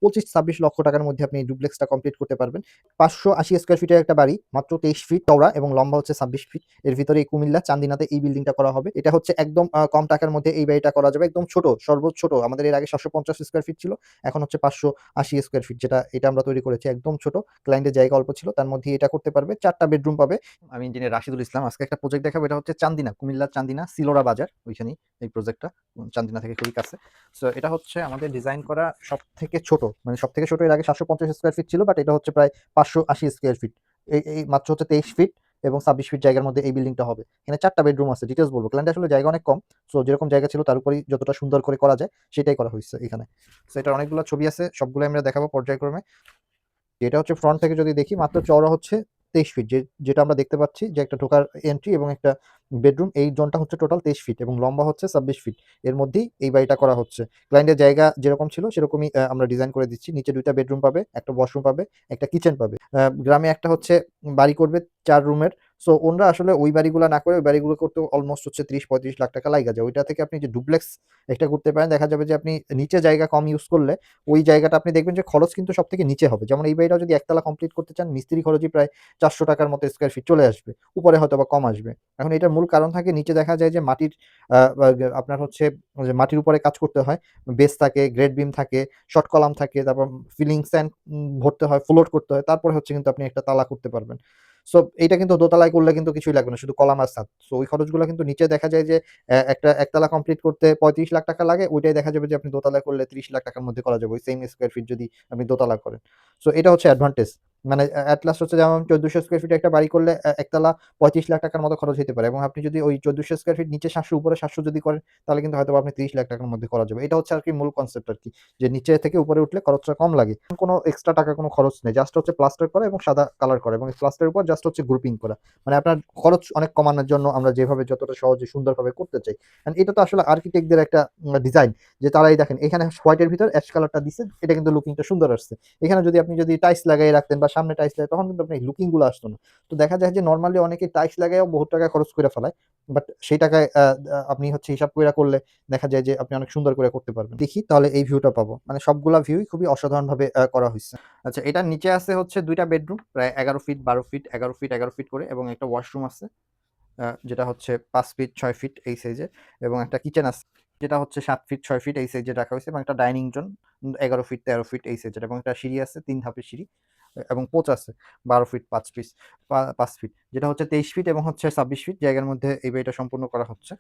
25-26 লক্ষ টাকার মধ্যে আপনি এই ডুপ্লেক্সটা কমপ্লিট করতে পারবেন। 580 স্কয়ার ফিটের একটা বাড়ি, মাত্র 23 ফিট চওড়া এবং লম্বা হচ্ছে 26 ফিট। এর ভিতরে এই কুমিল্লা চান্দিনাতে এই বিল্ডিংটা করা হবে। এটা হচ্ছে একদম কম টাকার মধ্যে এই বাড়িটা করা যাবে। একদম ছোট, সর্বোচ্চ ছোট। আমাদের এর আগে 750 স্কয়ার ফিট ছিল। এখন হচ্ছে 580 স্কয়ার ফিট, এটা আমরা তৈরি করেছি। একদম ছোট। ক্লায়েন্টের জায়গা অল্প ছিল। তার মধ্যেই এটা করতে পারবে। 4 টা বেডরুম পাবে। আমি ইঞ্জিনিয়ার রাশিদুল ইসলাম। আজকে একটা প্রজেক্ট দেখাবো। এটা হচ্ছে চান্দিনা, কুমিল্লার চান্দিনা, সিলোরা বাজার। ওইখানেই এই প্রজেক্টটা। চান্দিনা থেকে খুবই কাছে। সো এটা হচ্ছে আমাদের ডিজাইন করা সবথেকে ছোট। মানে সবথেকে ছোট এর আগে 750 স্কয়ার ফিট ছিল, বাট এটা হচ্ছে প্রায় 580 স্কয়ার ফিট। এই মাত্র হচ্ছে 23 ফিট এবং 26 ফিট জায়গার মধ্যে এই বিল্ডিংটা হবে। এখানে 4 টা বেডরুম আছে। ডিটেইলস বলবো। ক্লায়েন্টের আসলে জায়গা অনেক কম। সো যেরকম জায়গা ছিল তার উপরেই যতটা সুন্দর করে করা যায় সেটাই করা হইছে এখানে। সো এটার অনেকগুলো ছবি আছে। সবগুলো আমরা দেখাবো পর্যায়ক্রমে। এটা হচ্ছে ফ্রন্ট থেকে যদি দেখি, মাত্র চওড়া হচ্ছে 23 ফিট। যেটা আমরা দেখতে পাচ্ছি যে একটা ঢোকার এন্ট্রি এবং একটা বেডরুম, এই জোনটা হচ্ছে টোটাল 23 ফিট এবং লম্বা হচ্ছে 26 ফিট। এর মধ্যেই এই বাড়িটা করা হচ্ছে। ক্লায়েন্টের জায়গা যেরকম ছিল সেরকমই আমরা ডিজাইন করে দিচ্ছি। নিচে 2 টা বেডরুম পাবে, একটা ওয়াশরুম পাবে, একটা কিচেন পাবে। গ্রামে একটা হচ্ছে বাড়ি করবে 4 রুমের। সো ওনরা আসলে ওই বাড়িগুলো না করে ওই বাড়িগুলো করতে অলমোস্ট হচ্ছে 30-35 লাখ টাকা লাইগা যায়। ওইটা থেকে আপনি যে ডুপ্লেক্স একটা করতে পারেন, দেখা যাবে যে আপনি নিচে জায়গা কম ইউজ করলে ওই জায়গাটা আপনি দেখবেন যে খরচ কিন্তু সবথেকে নিচে হবে। যেমন এই বাড়িটাও যদি একতলা কমপ্লিট করতে চান, মিস্ত্রি খরচই প্রায় 400 টাকার মতো স্কয়ার ফিট চলে আসবে। উপরে হয়তোবা কম আসবে। এখন এটার মূল কারণ থাকে নিচে দেখা যায় যে মাটির আপনার হচ্ছে যে মাটির উপরে কাজ করতে হয়। বেস থাকে, গ্রেড বিম থাকে, শর্ট কলাম থাকে, তারপর ফিলিং স্যান্ড ভরতে হয়, ফ্লোট করতে হয়। তারপরে হচ্ছে কিন্তু আপনি একটা তালা করতে পারবেন। সো এইটা কিন্তু দোতলায় করলে কিন্তু কিছুই লাগবে না, শুধু কলাম আর ছাদ। সো ওই খরচগুলো কিন্তু নিচে দেখা যায় যে একটা একতলা কমপ্লিট করতে 35 লাখ টাকা লাগে, ওইটাই দেখা যাবে যে আপনি দোতলায় করলে 30 লাখ টাকার মধ্যে করা যাবে ওই সেম স্কয়ার ফিট যদি আপনি দোতলা করেন। সো এটা হচ্ছে অ্যাডভান্টেজ। মানে এট লাস্ট হচ্ছে যেমন 1400 স্কয়ার ফিট একটা বাড়ি করলে একতলা 35 লাখ টাকার মতো খরচ হতে পারে, এবং আপনি যদি ওই 1400 স্কয়ার ফিট নিচে 700 উপরে 700 যদি করেন, তাহলে কিন্তু হয়তো আপনি 30 লাখ টাকার মধ্যে করা যাবে। এটা হচ্ছে আরকি মূল কনসেপ্ট আরকি, যে নিচে থেকে উপরে উঠলে খরচটা কম লাগে। কোনো এক্সট্রা টাকা কোনো খরচ নেই। জাস্ট হচ্ছে প্লাস্টার করা এবং সাদা কালার করা, এবং প্লাস্টারের উপর জাস্ট হচ্ছে গ্রুপিং করা। মানে আপনার খরচ অনেক কমানোর জন্য আমরা যেভাবে যতটা সহজে সুন্দরভাবে করতে চাই। এন্ড এটা তো আসলে আর্কিটেক্টদের একটা ডিজাইন, যে তারাই দেখেন এখানে হোয়াইটের ভিতর অ্যাশ কালারটা দিছে, এটা কিন্তু লুকিংটা সুন্দর আসছে। এখানে যদি আপনি টাইলস লাগাই রাখতেন বা সামনে টাইলস লাগাই, তখন কিন্তু আপনার এই লুকিং গুলো আসতো না। তো দেখা যায় যে নরমালি অনেকে টাইলস লাগাইও বহুত টাকা খরচ করে ফেলায়। বাট সেই টাকায় আপনি হচ্ছে হিসাব কইরা করলে দেখা যায় যে আপনি অনেক সুন্দর করে করতে পারবেন। দেখি তাহলে এই ভিউটা পাবো। মানে সবগুলা ভিউই খুবই অসাধারণভাবে করা হইছে। আচ্ছা, এটার নিচে আছে হচ্ছে 2 টা বেডরুম, প্রায় 11 ফিট, 12 ফিট, 11 ফিট, 11 ফিট করে, এবং একটা ওয়াশরুম আছে যেটা হচ্ছে 5 ফিট, 6 ফিট এই সাইজের, এবং একটা কিচেন আছে যেটা হচ্ছে 7 ফিট, 6 ফিট এই সাইজে রাখা হয়েছে, এবং একটা ডাইনিং জোন 11 ফিট, 13 ফিট এই সাইজের, এবং একটা সিঁড়ি আছে 3 ধাপের সিঁড়ি, এবং পোচ আছে 12 ফিট 5 ফিট, যেটা হচ্ছে 23 ফিট এবং হচ্ছে 26 ফিট জায়গার মধ্যে এই বাড়িটা সম্পূর্ণ করা হচ্ছে।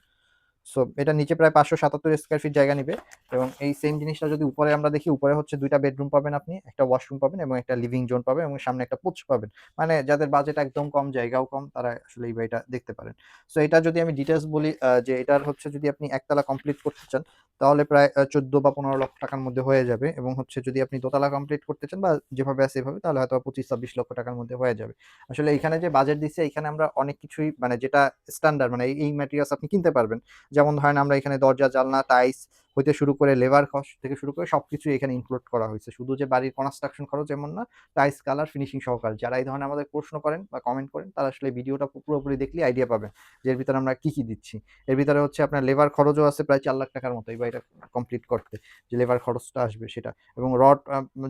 সো এটা নিচে প্রায় 577 স্কয়ার ফিট জায়গা নিবে, এবং এই সেম জিনিসটা যদি উপরে আমরা দেখি, উপরে হচ্ছে 2 টা বেডরুম পাবেন আপনি, একটা ওয়াশরুম পাবেন এবং একটা লিভিং জোন পাবেন, এবং সামনে একটা পোচ পাবেন। মানে যাদের বাজেট একদম কম, জায়গাও কম, তারা আসলে এই বাড়িটা দেখতে পারেন। সো এটা যদি আমি ডিটেইলস বলি, যে এটার হচ্ছে যদি আপনি একতলা কমপ্লিট করতে চান, তাহলে প্রায় 14 বা 15 লক্ষ টাকার মধ্যে হয়ে যাবে, এবং হচ্ছে যদি আপনি দোতলা কমপ্লিট করতে চান বা যেভাবে আছে এভাবে, তাহলে হয়তো 25-26 লক্ষ টাকার মধ্যে হয়ে যাবে। আসলে এখানে যে বাজেট দিচ্ছে, এখানে আমরা অনেক কিছুই, মানে যেটা স্ট্যান্ডার্ড, মানে এই ম্যাটেরিয়ালস আপনি কিনতে পারবেন। যেমন ধরেন আমরা এখানে দরজা, জানলা, টাইলস হইতে শুরু করে লেবার কস্ট থেকে শুরু করে সবকিছুই এখানে ইনক্লুড করা হয়েছে। শুধু যে বাড়ির কনস্ট্রাকশন খরচ এমন না, টাইলস, কালার, ফিনিশিং সহকারে। যারা এই ধরনের আমাদের প্রশ্ন করেন বা কমেন্ট করেন, তারা আসলে ভিডিওটা পুরোপুরি দেখলে আইডিয়া পাবেন যে এর ভিতরে আমরা কি দিচ্ছি। এর ভিতরে হচ্ছে আপনার লেবার খরচও আছে প্রায় 4 লাখ টাকার মতো এই বাড়িটা কমপ্লিট করতে, যে লেবার খরচটা আসবে সেটা, এবং রড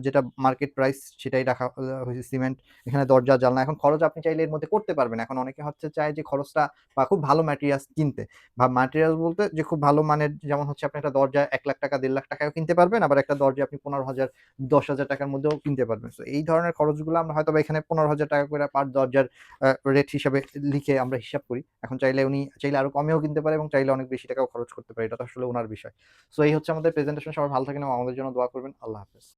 যেটা মার্কেট প্রাইস সেটাই রাখা হয়েছে, সিমেন্ট, এখানে দরজা, জানলা। এখন খরচ আপনি চাইলে এর মধ্যে করতে পারবেন। এখন অনেকে হচ্ছে চায় যে খরচটা বা খুব ভালো ম্যাটেরিয়ালস কিনতে, বা ম্যাটেরিয়াল বলতে যে খুব ভালো মানের, যেমন হচ্ছে আপনি একটা দরজা 1 লাখ টাকা, 1.5 লাখ টাকায়ও কিনতে পারবেন, আবার একটা দরজা আপনি 15,000, 10,000 টাকার মধ্যেও কিনতে পারবেন। সো এই ধরনের খরচগুলো আমরা হয়তোবা এখানে 15,000 টাকা করে পার দরজার রেট হিসাবে লিখে আমরা হিসাব করি। এখন চাইলে উনি চাইলে আরো কমেও কিনতে পারে, এবং চাইলে অনেক বেশি টাকাও খরচ করতে পারে। এটা তো আসলে উনার বিষয়। সো এই হচ্ছে আমাদের প্রেজেন্টেশন। সবাই ভালো থাকেন এবং আমাদের জন্য দোয়া করবেন। আল্লাহ হাফেজ।